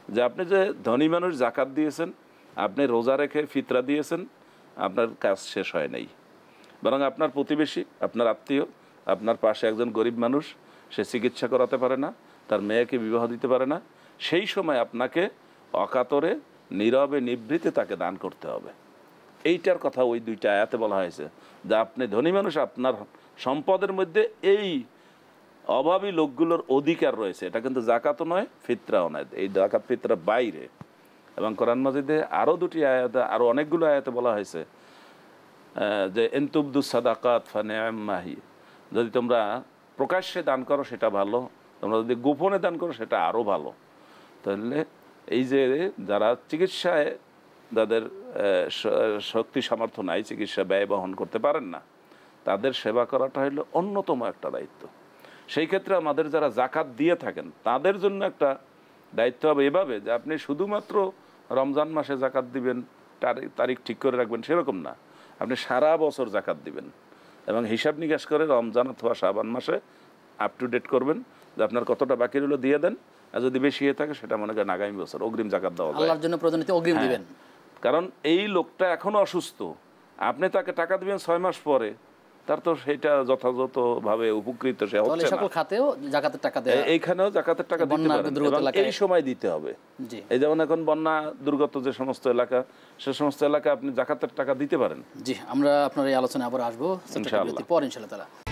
যে আপনি যে ধনী মানুষ জাকাত দিয়েছেন, আপনি রোজা রেখে ফিতরা দিয়েছেন, আপনার কাজ শেষ হয় নাই, বরং আপনার প্রতিবেশী, আপনার আত্মীয়, আপনার পাশে একজন গরিব মানুষ, সে চিকিৎসা করাতে পারে না, তার মেয়েকে বিবাহ দিতে পারে না, সেই সময় আপনাকে অকাতরে নীরবে নিভৃতে তাকে দান করতে হবে। এইটার কথা ওই দুইটা আয়াতে বলা হয়েছে যে আপনি ধনী মানুষ, আপনার সম্পদের মধ্যে এই অভাবী লোকগুলোর অধিকার রয়েছে। এটা কিন্তু জাকাতও নয়, ফিতরাও নয়, এই জাকাত ফিতরা বাইরে। এবং কোরআন মাজিদে আরও দুটি আয়াতে, আরও অনেকগুলো আয়াতে বলা হয়েছে যে এনতুবদু সাদাকাত ফানিআম্মাহি, যদি তোমরা প্রকাশ্যে দান করো সেটা ভালো, তোমরা যদি গোপনে দান করো সেটা আরও ভালো। তাহলে এই যে যারা চিকিৎসায়, যাদের শক্তি সামর্থ্য নাই, চিকিৎসা ব্যয় বহন করতে পারেন না, তাদের সেবা করাটা হলো অন্যতম একটা দায়িত্ব। সেই ক্ষেত্রে আমাদের যারা জাকাত দিয়ে থাকেন তাদের জন্য একটা দায়িত্ব হবে এভাবে যে আপনি শুধুমাত্র রমজান মাসে জাকাত দিবেন, তারিখ ঠিক করে রাখবেন সেরকম না, আপনি সারা বছর জাকাত দিবেন এবং হিসাব নিকাশ করে রমজান অথবা শাবান মাসে আপ টু ডেট করবেন যে আপনার কতটা বাকি রইলো দিয়ে দেন, আর যদি বেশি হয়ে থাকে সেটা মনে করেন আগামী বছর অগ্রিম জাকাত দেওয়া যায়। আল্লাহর জন্য প্রয়োজনীয় অগ্রিম দিবেন। কারণ এই লোকটা এখনো অসুস্থ, আপনি তাকে টাকা দিবেন 6 মাস পরে, তার তো সেটা যথাযথভাবে উপকৃত সে হচ্ছে না। সকল খাতেও জাকাতের টাকা দেয়, এইখানেও জাকাতের টাকা দিতে পারেন, এই সময় দিতে হবে। এই যেমন এখন বন্যা দুর্গত যে সমস্ত এলাকা, সে সমস্ত এলাকায় আপনি জাকাতের টাকা দিতে পারেন। জি, আমরা আপনার এই আলোচনায় আবার আসবো ইনশাআল্লাহ।